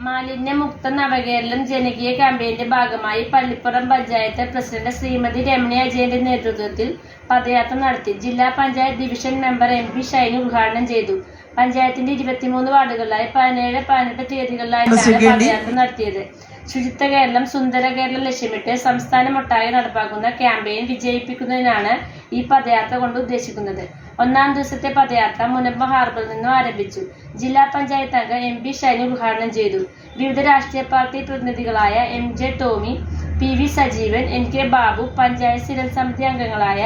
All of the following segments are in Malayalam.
മാലിന്യമുക്ത നവകേരളം ജനകീയ ക്യാമ്പയിന്റെ ഭാഗമായി പള്ളിപ്പുറം പഞ്ചായത്ത് പ്രസിഡന്റ് ശ്രീമതി രമണി അജയന്റെ നേതൃത്വത്തിൽ പദയാത്ര നടത്തി. ജില്ലാ panchayat division member MP Shiny ഉദ്ഘാടനം ചെയ്തു. പഞ്ചായത്തിന്റെ 23 വാർഡുകളിലായി 17, 18 തീയതികളിലായിട്ടാണ് പദയാത്ര നടത്തിയത്. ശുചിത്വ കേരളം സുന്ദര കേരളം ലക്ഷ്യമിട്ട് സംസ്ഥാനമൊട്ടാകെ നടപ്പാക്കുന്ന ക്യാമ്പയിൻ വിജയിപ്പിക്കുന്നതിനാണ് ഈ പദയാത്ര കൊണ്ട് ഉദ്ദേശിക്കുന്നത്. ഒന്നാം ദിവസത്തെ പദയാത്ര മുനമ്പം ഹാർബറിൽ നിന്നും ആരംഭിച്ചു. ജില്ലാ പഞ്ചായത്ത് അംഗം MP ഷൈനി ഉദ്ഘാടനം ചെയ്തു. വിവിധ രാഷ്ട്രീയ പാർട്ടി പ്രതിനിധികളായ MJ Tomy, PV Sajeevan, NK Babu, panchayat സ്ഥിരം സമിതി അംഗങ്ങളായ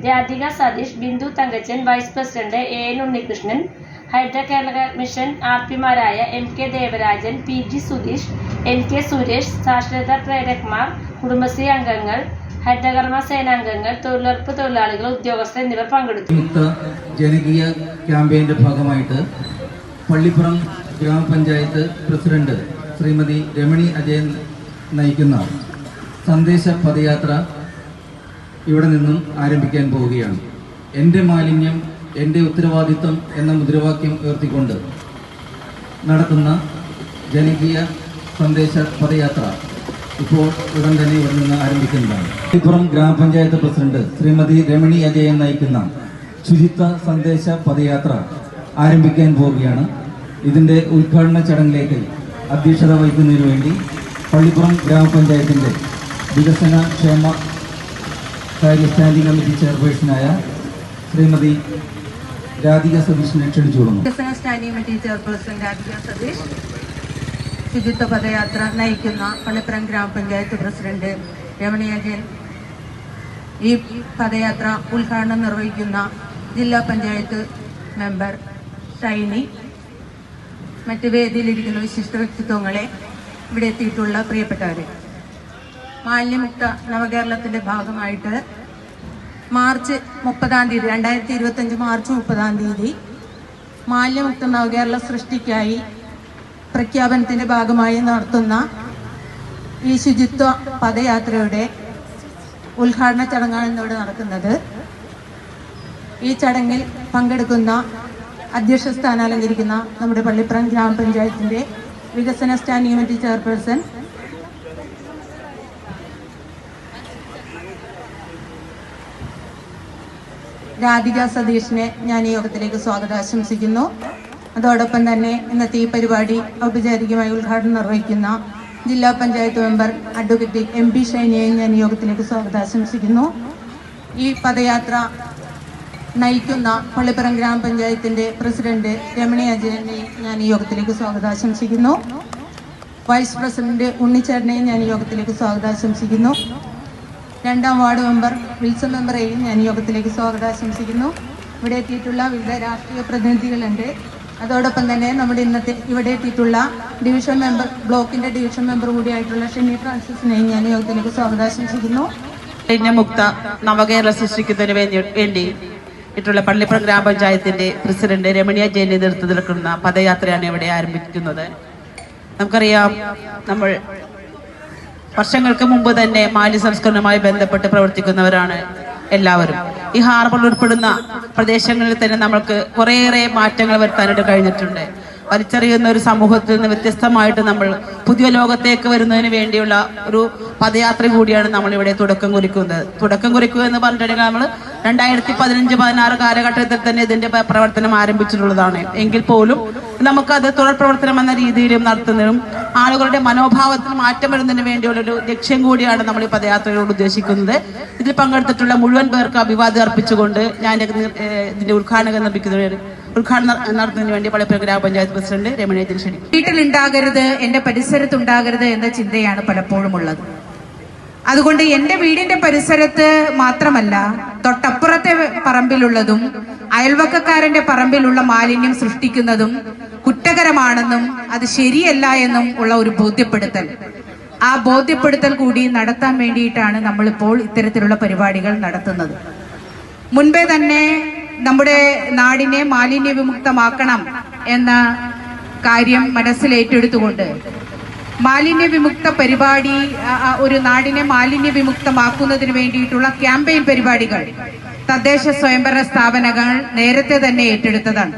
Radhika Satheesh, Bindu Thankachan, vice president AN Unnikrishnan, Haritha Kerala mission RP മാരായ MK Devarajan, PG Sudheesh, NK Suresh, സാക്ഷരതാ പ്രേരകന്മാർ, കുടുംബശ്രീ അംഗങ്ങൾ, ഹരിതകർമ്മ സേനാംഗങ്ങൾ, തൊഴിലുറപ്പ് തൊഴിലാളികൾ, ഉദ്യോഗസ്ഥർ എന്നിവർ പങ്കെടുത്തു. ജനകീയ ക്യാമ്പയിന്റെ ഭാഗമായിട്ട് പള്ളിപ്പുറം ഗ്രാമപഞ്ചായത്ത് പ്രസിഡന്റ് ശ്രീമതി രമണി അജയൻ നയിക്കുന്ന സന്ദേശ പദയാത്ര ഇവിടെ നിന്നും ആരംഭിക്കാൻ പോവുകയാണ്. എൻ്റെ മാലിന്യം എൻ്റെ ഉത്തരവാദിത്വം എന്ന മുദ്രാവാക്യം ഉയർത്തിക്കൊണ്ട് നടത്തുന്ന ജനകീയ സന്ദേശ പദയാത്ര ഇപ്പോൾ ഉടൻ തന്നെ ഇവിടെ നിന്ന് ആരംഭിക്കുന്നതാണ്. പള്ളിപ്പുറം ഗ്രാമപഞ്ചായത്ത് പ്രസിഡന്റ് ശ്രീമതി രമണി അജയൻ നയിക്കുന്ന ശുചിത്വ സന്ദേശ പദയാത്ര ആരംഭിക്കാൻ പോവുകയാണ്. ഇതിന്റെ ഉദ്ഘാടന ചടങ്ങിലേക്ക് അധ്യക്ഷത വഹിക്കുന്നതിന് വേണ്ടി പള്ളിപ്പുറം ഗ്രാമപഞ്ചായത്തിന്റെ വികസന ക്ഷേമ കാര്യ സ്റ്റാൻഡിംഗ് കമ്മിറ്റി ചെയർപേഴ്സണായ ശ്രീമതി രാധിക സതീഷിനെ ക്ഷണിച്ചുകൊള്ളുന്നു. വികസന standing committee chairperson Radhika Satheesh, ശുചിത്വ പദയാത്ര നയിക്കുന്ന പള്ളിപ്പുറം ഗ്രാമപഞ്ചായത്ത് പ്രസിഡന്റ് രമണി അജയൻ, ഈ പദയാത്ര ഉദ്ഘാടനം നിർവഹിക്കുന്ന ജില്ലാ പഞ്ചായത്ത് മെമ്പർ ഷൈനി, മറ്റ് വേദിയിലിരിക്കുന്ന വിശിഷ്ട വ്യക്തിത്വങ്ങളെ, ഇവിടെ എത്തിയിട്ടുള്ള പ്രിയപ്പെട്ടവരെ, മാലിന്യമുക്ത നവകേരളത്തിന്റെ ഭാഗമായിട്ട് മാർച്ച് 30-ാം തീയതി 2025 മാർച്ച് 30-ാം തീയതി മാലിന്യമുക്ത നവകേരള സൃഷ്ടിക്കായി പ്രഖ്യാപനത്തിന്റെ ഭാഗമായി നടത്തുന്ന ഈ ശുചിത്വ പദയാത്രയുടെ ഉദ്ഘാടന ചടങ്ങാണ് ഇന്നിവിടെ നടക്കുന്നത്. ഈ ചടങ്ങിൽ പങ്കെടുക്കുന്ന അധ്യക്ഷ സ്ഥാനം അലങ്കരിക്കുന്ന നമ്മുടെ പള്ളിപ്പുറം ഗ്രാമപഞ്ചായത്തിന്റെ വികസന സ്റ്റാൻഡിംഗ് കമ്മിറ്റി ചെയർപേഴ്സൺ രാധിക സതീഷിനെ ഞാൻ ഈ യോഗത്തിലേക്ക് സ്വാഗതം ആശംസിക്കുന്നു. അതോടൊപ്പം തന്നെ ഇന്നത്തെ ഈ പരിപാടി ഔപചാരികമായി ഉദ്ഘാടനം നിർവഹിക്കുന്ന ജില്ലാ പഞ്ചായത്ത് മെമ്പർ അഡ്വക്കേറ്റ് MP ഷൈനിയെ ഞാൻ ഈ യോഗത്തിലേക്ക് സ്വാഗതം ആശംസിക്കുന്നു. ഈ പദയാത്ര നയിക്കുന്ന പള്ളിപ്പുറം ഗ്രാമപഞ്ചായത്തിന്റെ പ്രസിഡന്റ് രമണി അജയനെ ഞാൻ ഈ യോഗത്തിലേക്ക് സ്വാഗതം ആശംസിക്കുന്നു. വൈസ് പ്രസിഡന്റ് ഉണ്ണിച്ചേട്ടനെയും ഞാൻ ഈ യോഗത്തിലേക്ക് സ്വാഗതം ആശംസിക്കുന്നു. 2ാം വാർഡ് മെമ്പർ വിൽസൺ മെമ്പറെയും ഞാൻ ഈ യോഗത്തിലേക്ക് സ്വാഗതം ആശംസിക്കുന്നു. ഇവിടെ എത്തിയിട്ടുള്ള വിവിധ രാഷ്ട്രീയ പ്രതിനിധികളുണ്ട്. അതോടൊപ്പം തന്നെ നമ്മുടെ ഇന്നത്തെ ഇവിടെ എത്തിയിട്ടുള്ള ഡിവിഷൻ മെമ്പർ, ബ്ലോക്കിന്റെ ഡിവിഷൻ മെമ്പർ കൂടിയായിട്ടുള്ള ഷെന്നി ഫ്രാൻസിസിനെയും ഞാൻ ഈ യോഗത്തിലേക്ക് സ്വാഗതം ആശംസിക്കുന്നു. മാലിന്യമുക്ത നവകേരളം സൃഷ്ടിക്കുന്നതിന് വേണ്ടി ിട്ടുള്ള പള്ളിപ്പുറം ഗ്രാമപഞ്ചായത്തിന്റെ പ്രസിഡന്റ് രമണി അജയന്റെ നേതൃത്വത്തിൽ നടക്കുന്ന പദയാത്രയാണ് ഇവിടെ ആരംഭിക്കുന്നത്. നമുക്കറിയാം, നമ്മൾ വർഷങ്ങൾക്ക് മുമ്പ് തന്നെ മാലിന്യ സംസ്കരണവുമായി ബന്ധപ്പെട്ട് പ്രവർത്തിക്കുന്നവരാണ് എല്ലാവരും. ഈ ഹാർബർ ഉൾപ്പെടുന്ന പ്രദേശങ്ങളിൽ തന്നെ നമ്മൾക്ക് കുറേയേറെ മാറ്റങ്ങൾ വരുത്താനായിട്ട് കഴിഞ്ഞിട്ടുണ്ട്. വലിച്ചെറിയുന്ന ഒരു സമൂഹത്തിൽ നിന്ന് വ്യത്യസ്തമായിട്ട് നമ്മൾ പുതിയ ലോകത്തേക്ക് വരുന്നതിന് വേണ്ടിയുള്ള ഒരു പദയാത്ര കൂടിയാണ് നമ്മളിവിടെ തുടക്കം കുറിക്കുക എന്ന് പറഞ്ഞിട്ടുണ്ടെങ്കിൽ നമ്മൾ 2015-16 കാലഘട്ടത്തിൽ തന്നെ ഇതിന്റെ പ്രവർത്തനം ആരംഭിച്ചിട്ടുള്ളതാണ്. എങ്കിൽ പോലും നമുക്കത് തുടർ പ്രവർത്തനം എന്ന രീതിയിലും നടത്തുന്നതിനും ആളുകളുടെ മനോഭാവത്തിൽ മാറ്റം വരുന്നതിന് വേണ്ടിയുള്ളൊരു ലക്ഷ്യം കൂടിയാണ് നമ്മൾ ഈ പദയാത്രയോട് ഉദ്ദേശിക്കുന്നത്. ഇതിൽ പങ്കെടുത്തിട്ടുള്ള മുഴുവൻ പേർക്ക് അഭിവാദ്യം അർപ്പിച്ചുകൊണ്ട് ഞാൻ ഇതിന്റെ ഉദ്ഘാടനം നടത്തുന്നതിന് വേണ്ടി പള്ളിപ്പുറം ഗ്രാമപഞ്ചായത്ത് പ്രസിഡന്റ് രമണി അജയൻ ക്ഷണിക്കുന്നു. വീട്ടിലുണ്ടാകരുത്, എന്റെ പരിസരത്തുണ്ടാകരുത് എന്ന ചിന്തയാണ് പലപ്പോഴും ഉള്ളത്. അതുകൊണ്ട് എന്റെ വീടിന്റെ പരിസരത്ത് മാത്രമല്ല, തൊട്ടപ്പുറത്തെ പറമ്പിലുള്ളതും അയൽവക്കക്കാരന്റെ പറമ്പിലുള്ള മാലിന്യം സൃഷ്ടിക്കുന്നതും കുറ്റകരമാണെന്നും അത് ശരിയല്ല എന്നും ഉള്ള ഒരു ബോധ്യപ്പെടുത്തൽ, ആ ബോധ്യപ്പെടുത്തൽ കൂടി നടത്താൻ വേണ്ടിയിട്ടാണ് നമ്മളിപ്പോൾ ഇത്തരത്തിലുള്ള പരിപാടികൾ നടത്തുന്നത്. മുൻപേ തന്നെ നമ്മുടെ നാടിനെ മാലിന്യ വിമുക്തമാക്കണം എന്ന കാര്യം മനസ്സിലേറ്റെടുത്തുകൊണ്ട് മാലിന്യ വിമുക്ത പരിപാടി, ഒരു നാടിനെ മാലിന്യ വിമുക്തമാക്കുന്നതിന് വേണ്ടിയിട്ടുള്ള ക്യാമ്പയിൻ പരിപാടികൾ തദ്ദേശ സ്വയംഭരണ സ്ഥാപനങ്ങൾ നേരത്തെ തന്നെ ഏറ്റെടുത്തതാണ്.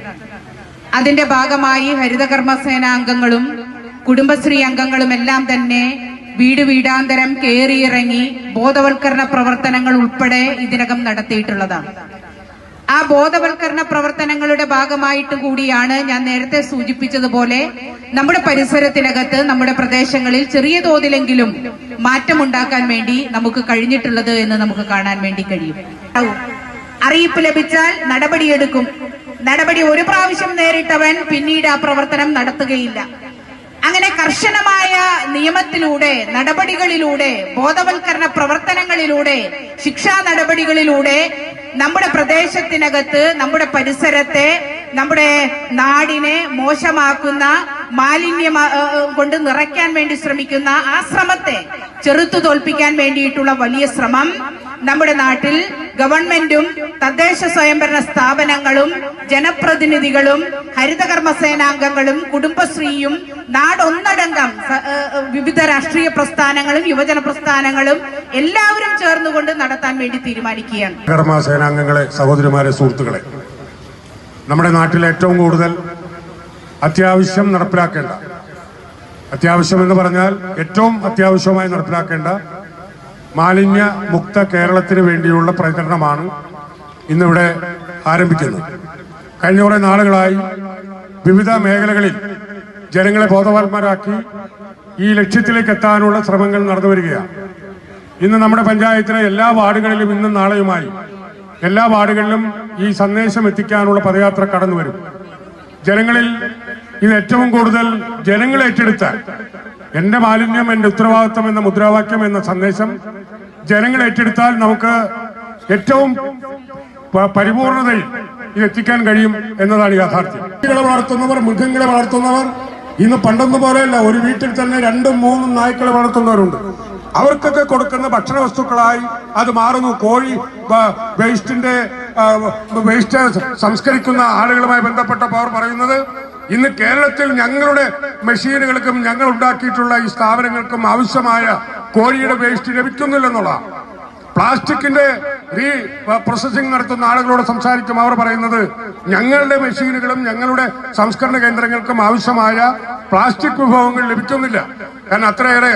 അതിന്റെ ഭാഗമായി ഹരിതകർമ്മ സേനാംഗങ്ങളും കുടുംബശ്രീ അംഗങ്ങളും എല്ലാം തന്നെ വീട് വീടാന്തരം കയറിയിറങ്ങി ബോധവൽക്കരണ പ്രവർത്തനങ്ങൾ ഉൾപ്പെടെ ഇതിനകം നടത്തിയിട്ടുള്ളതാണ്. ആ ബോധവൽക്കരണ പ്രവർത്തനങ്ങളുടെ ഭാഗമായിട്ട് കൂടിയാണ് ഞാൻ നേരത്തെ സൂചിപ്പിച്ചതുപോലെ നമ്മുടെ പരിസരത്തിനകത്ത് നമ്മുടെ പ്രദേശങ്ങളിൽ ചെറിയ തോതിലെങ്കിലും മാറ്റമുണ്ടാക്കാൻ വേണ്ടി നമുക്ക് കഴിഞ്ഞിട്ടുള്ളത് എന്ന് നമുക്ക് കാണാൻ വേണ്ടി കഴിയും. അറിയിപ്പ് ലഭിച്ചാൽ നടപടിയെടുക്കും. നടപടി ഒരു പ്രാവശ്യം നേരിട്ടവൻ പിന്നീട് ആ പ്രവർത്തനം നടത്തുകയില്ല. അങ്ങനെ കർശനമായ നിയമത്തിലൂടെ, നടപടികളിലൂടെ, ബോധവൽക്കരണ പ്രവർത്തനങ്ങളിലൂടെ, ശിക്ഷാ നടപടികളിലൂടെ നമ്മുടെ പ്രദേശത്തിനകത്ത്, നമ്മുടെ പരിസരത്തെ, നമ്മുടെ നാടിനെ മോശമാക്കുന്ന മാലിന്യം കൊണ്ട് നിറയ്ക്കാൻ വേണ്ടി ശ്രമിക്കുന്ന ആ ശ്രമത്തെ ചെറുത്തു തോൽപ്പിക്കാൻ വേണ്ടിയിട്ടുള്ള വലിയ ശ്രമം നമ്മുടെ നാട്ടിൽ ഗവൺമെന്റും തദ്ദേശ സ്വയംഭരണ സ്ഥാപനങ്ങളും ജനപ്രതിനിധികളും ഹരിതകർമ്മസേനാംഗങ്ങളും കുടുംബശ്രീയും നാടൊന്നടങ്കം വിവിധ രാഷ്ട്രീയ പ്രസ്ഥാനങ്ങളും യുവജന പ്രസ്ഥാനങ്ങളും എല്ലാവരും ചേർന്നുകൊണ്ട് നടത്താൻ വേണ്ടി തീരുമാനിക്കുകയാണ്. കർമ്മസേനാംഗങ്ങളെ, സഹോദരിമാരെ, സുഹൃത്തുക്കളെ, നമ്മുടെ നാട്ടിൽ ഏറ്റവും കൂടുതൽ അത്യാവശ്യം നടപ്പിലാക്കേണ്ട, അത്യാവശ്യം എന്ന് പറഞ്ഞാൽ ഏറ്റവും അത്യാവശ്യമായി നടപ്പിലാക്കേണ്ട മാലിന്യ മുക്ത കേരളത്തിന് വേണ്ടിയുള്ള പ്രചരണമാണ് ഇന്നിവിടെ ആരംഭിക്കുന്നത്. കഴിഞ്ഞ കുറെ നാളുകളായി വിവിധ മേഖലകളിൽ ജനങ്ങളെ ബോധവാന്മാരാക്കി ഈ ലക്ഷ്യത്തിലേക്ക് എത്താനുള്ള ശ്രമങ്ങൾ നടന്നു വരികയാണ്. ഇന്ന് നമ്മുടെ പഞ്ചായത്തിലെ എല്ലാ വാർഡുകളിലും ഇന്നും നാളെയുമായി എല്ലാ വാർഡുകളിലും ഈ സന്ദേശം എത്തിക്കാനുള്ള പദയാത്ര കടന്നു വരും. ജനങ്ങളിൽ ഇത് ഏറ്റവും കൂടുതൽ ജനങ്ങൾ ഏറ്റെടുത്താൽ, എന്റെ മാലിന്യം എന്റെ ഉത്തരവാദിത്വം എന്ന മുദ്രാവാക്യം എന്ന സന്ദേശം ജനങ്ങൾ ഏറ്റെടുത്താൽ നമുക്ക് ഏറ്റവും പരിപൂർണതയിൽ ഇത് എത്തിക്കാൻ കഴിയും എന്നതാണ് യാഥാർത്ഥ്യം. കുട്ടികളെ വളർത്തുന്നവർ, മൃഗങ്ങളെ വളർത്തുന്നവർ ഇന്ന് പണ്ടൊന്നും പോലെയല്ല. ഒരു വീട്ടിൽ തന്നെ 2-3 നായ്ക്കളെ വളർത്തുന്നവരുണ്ട്. അവർക്കൊക്കെ കൊടുക്കുന്ന ഭക്ഷണ വസ്തുക്കളായി അത് മാറുന്നു. കോഴി വേസ്റ്റ് സംസ്കരിക്കുന്ന ആളുകളുമായി ബന്ധപ്പെട്ടപ്പോൾ അവർ പറയുന്നത്, ഇന്ന് കേരളത്തിൽ ഞങ്ങളുടെ മെഷീനുകൾക്കും ഞങ്ങൾ ഉണ്ടാക്കിയിട്ടുള്ള ഈ സ്ഥാപനങ്ങൾക്കും ആവശ്യമായ കോഴിയുടെ വേസ്റ്റ് ലഭിക്കുന്നില്ലെന്നുള്ളതാണ്. പ്ലാസ്റ്റിക്കിന്റെ പ്രോസസിംഗ് നടത്തുന്ന ആളുകളോട് സംസാരിക്കും. അവർ പറയുന്നത്, ഞങ്ങളുടെ മെഷീനുകളും ഞങ്ങളുടെ സംസ്കരണ കേന്ദ്രങ്ങൾക്കും ആവശ്യമായ പ്ലാസ്റ്റിക് വിഭവങ്ങൾ ലഭിക്കുന്നില്ല. കാരണം അത്രയേറെ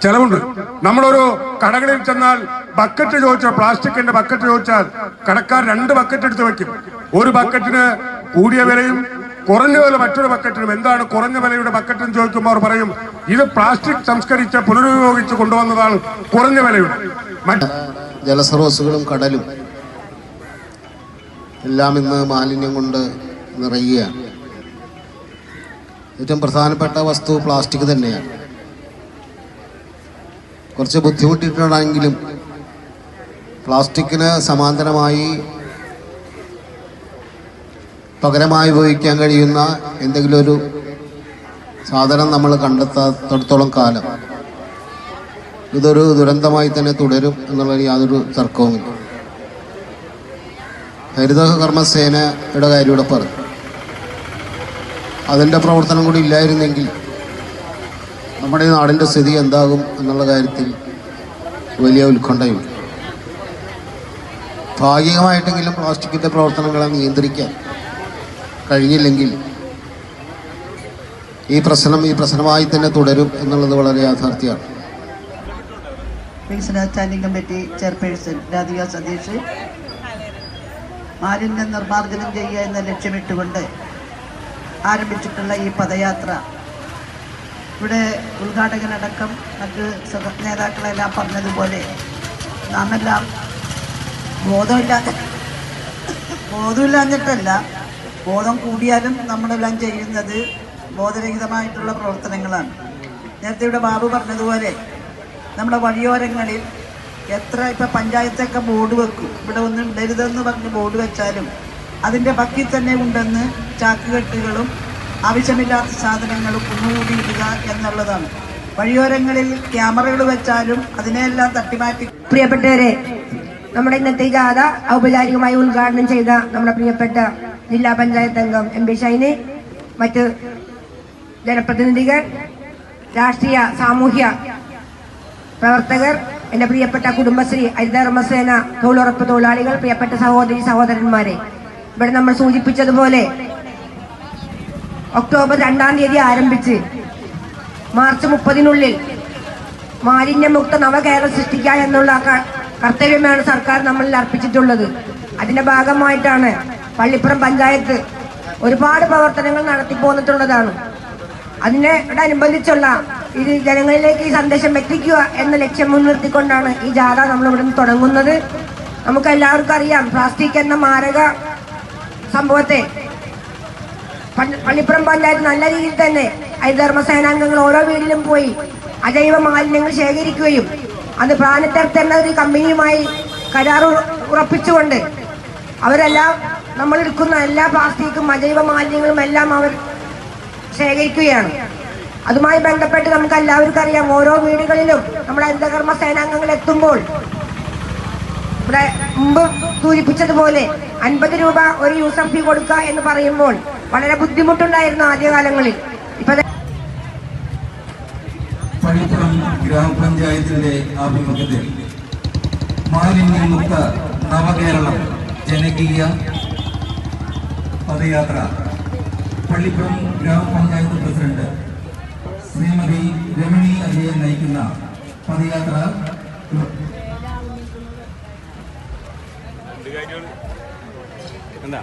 ചെലവുണ്ട്. നമ്മളൊരു കടകളിൽ ചെന്നാൽ ബക്കറ്റ് ചോദിച്ചാൽ, പ്ലാസ്റ്റിക്കിന്റെ ബക്കറ്റ് ചോദിച്ചാൽ കടക്കാർ 2 ബക്കറ്റ് എടുത്ത് വെക്കും. ഒരു ബക്കറ്റിന് കൂടിയ വിലയും കുറഞ്ഞ വില മറ്റൊരു ബക്കറ്റിനും. എന്താണ് കുറഞ്ഞ വിലയുടെ ബക്കറ്റ് എന്ന് ചോദിക്കുമ്പോൾ അവർ പറയും, ഇത് പ്ലാസ്റ്റിക് സംസ്കരിച്ച് പുനരുപയോഗിച്ച് കൊണ്ടുവന്നതാണ് കുറഞ്ഞ വിലയുടെ. ജലസ്രോതസ്സുകളും കടലും എല്ലാം ഇന്ന് മാലിന്യം കൊണ്ട് നിറയുകയാണ്. ഏറ്റവും പ്രധാനപ്പെട്ട വസ്തു പ്ലാസ്റ്റിക് തന്നെയാണ്. കുറച്ച് ബുദ്ധിമുട്ടിട്ടുണ്ടെങ്കിലും പ്ലാസ്റ്റിക്കിന് സമാന്തരമായി പകരമായി ഉപയോഗിക്കാൻ കഴിയുന്ന എന്തെങ്കിലും ഒരു സാധനം നമ്മൾ കണ്ടെത്താത്തിടത്തോളം കാലം ഇതൊരു ദുരന്തമായി തന്നെ തുടരും എന്നുള്ളതിൽ യാതൊരു തർക്കവുമില്ല. ഹരിതകർമ്മസേനയുടെ കാര്യം ഇവിടെ പറഞ്ഞു. അതിൻ്റെ പ്രവർത്തനം കൂടി ഇല്ലായിരുന്നെങ്കിൽ നമ്മുടെ നാടിൻ്റെ സ്ഥിതി എന്താകും എന്നുള്ള കാര്യത്തിൽ വലിയ ഉത്കണ്ഠയുണ്ട്. ഭാഗികമായിട്ടെങ്കിലും പ്ലാസ്റ്റിക്കിൻ്റെ പ്രവർത്തനങ്ങളെ നിയന്ത്രിക്കാൻ കഴിഞ്ഞില്ലെങ്കിൽ ഈ പ്രശ്നമായി തന്നെ തുടരും എന്നുള്ളത് വളരെ യാഥാർത്ഥ്യമാണ്. വികസന standing committee chairperson Radhika Satheesh, മാലിന്യ നിർമ്മാർജ്ജനം ചെയ്യുക എന്ന ലക്ഷ്യമിട്ടുകൊണ്ട് ആരംഭിച്ചിട്ടുള്ള ഈ പദയാത്ര ഇവിടെ ഉദ്ഘാടകനടക്കം മറ്റ് നേതാക്കളെല്ലാം പറഞ്ഞതുപോലെ നാമെല്ലാം ബോധമില്ലാഞ്ഞിട്ടല്ല, ബോധം കൂടിയാലും നമ്മളെല്ലാം ചെയ്യുന്നത് ബോധരഹിതമായിട്ടുള്ള പ്രവർത്തനങ്ങളാണ്. നേരത്തെ ഇവിടെ ബാബു പറഞ്ഞതുപോലെ നമ്മുടെ വഴിയോരങ്ങളിൽ എത്ര ഇപ്പം പഞ്ചായത്തൊക്കെ ബോർഡ് വെക്കും, ഇവിടെ ഒന്നും ഇടരുതെന്ന് പറഞ്ഞ് ബോർഡ് വെച്ചാലും അതിൻ്റെ ബക്കിൽ തന്നെ ഉണ്ടെന്ന് ചാക്കുകെട്ടുകളും ആവശ്യമില്ലാത്ത സാധനങ്ങളും കുന്നുകൂടിയിടുക എന്നുള്ളതാണ്. വഴിയോരങ്ങളിൽ ക്യാമറകൾ വെച്ചാലും അതിനെല്ലാം തട്ടിമാറ്റി. പ്രിയപ്പെട്ടവരെ, നമ്മുടെ ഇന്നത്തെ ജാഥ ഔപചാരികമായി ഉദ്ഘാടനം ചെയ്ത നമ്മുടെ പ്രിയപ്പെട്ട ജില്ലാ പഞ്ചായത്ത് അംഗം MP ഷൈനി, മറ്റ് ജനപ്രതിനിധികൾ, രാഷ്ട്രീയ സാമൂഹ്യ പ്രവർത്തകർ, എൻ്റെ പ്രിയപ്പെട്ട കുടുംബശ്രീ, ഹരിതകർമ്മസേന, തൊഴിലുറപ്പ് തൊഴിലാളികൾ, പ്രിയപ്പെട്ട സഹോദരന്മാരെ, ഇവിടെ നമ്മൾ സൂചിപ്പിച്ചതുപോലെ ഒക്ടോബർ 2-ാം തീയതി ആരംഭിച്ച് മാർച്ച് 30-നുള്ളിൽ മാലിന്യമുക്ത നവകേരളം സൃഷ്ടിക്കുക എന്നുള്ള കർത്തവ്യമാണ് സർക്കാർ നമ്മളിൽ അർപ്പിച്ചിട്ടുള്ളത്. അതിന്റെ ഭാഗമായിട്ടാണ് പള്ളിപ്പുറം പഞ്ചായത്ത് ഒരുപാട് പ്രവർത്തനങ്ങൾ നടത്തിപ്പോന്നിട്ടുള്ളതാണ്. അതിനോടനുബന്ധിച്ചുള്ള ഇത് ജനങ്ങളിലേക്ക് ഈ സന്ദേശം എത്തിക്കുക എന്ന ലക്ഷ്യം മുൻനിർത്തിക്കൊണ്ടാണ് ഈ ജാഥ നമ്മളിവിടെ നിന്ന് തുടങ്ങുന്നത്. നമുക്ക് എല്ലാവർക്കും അറിയാം, പ്ലാസ്റ്റിക് എന്ന മാരക സംഭവത്തെ പള്ളിപ്പുറം പഞ്ചായത്ത് നല്ല രീതിയിൽ തന്നെ ഹരിതകർമ്മ സേനാംഗങ്ങൾ ഓരോ വീട്ടിലും പോയി അജൈവ മാലിന്യങ്ങൾ ശേഖരിക്കുകയും അത് പ്ലാനറ്റെർത്ത് എന്ന ഒരു കമ്പനിയുമായി കരാർ ഉറപ്പിച്ചുകൊണ്ട് അവരെല്ലാം നമ്മൾ എടുക്കുന്ന എല്ലാ പ്ലാസ്റ്റിക്കും അജൈവ മാലിന്യങ്ങളും എല്ലാം അവർ ശേഖരിക്കുകയാണ്. അതുമായി ബന്ധപ്പെട്ട് നമുക്ക് എല്ലാവർക്കും അറിയാം, ഓരോ വീടുകളിലും നമ്മുടെ ഹരിതകർമ്മ സേനാംഗങ്ങൾ എത്തുമ്പോൾ ഇവിടെ മുമ്പ് സൂചിപ്പിച്ചതുപോലെ 50 രൂപ ഒരു യൂസർ ഫീ കൊടുക്കുക എന്ന് പറയുമ്പോൾ വളരെ ബുദ്ധിമുട്ടുണ്ടായിരുന്നു ആദ്യകാലങ്ങളിൽ. ഇപ്പൊ പള്ളിപ്പുറം ഗ്രാമപഞ്ചായത്തിന്റെ ആഭിമുഖ്യത്തിൽ മാലിന്യമുക്ത നവകേരളം ജനകീയ പദയാത്ര പള്ളിപ്പുറം ഗ്രാമപഞ്ചായത്ത് പ്രസിഡന്റ് ശ്രീമതി രമണി അജയൻ നയിക്കുന്ന പദയാത്ര എന്താ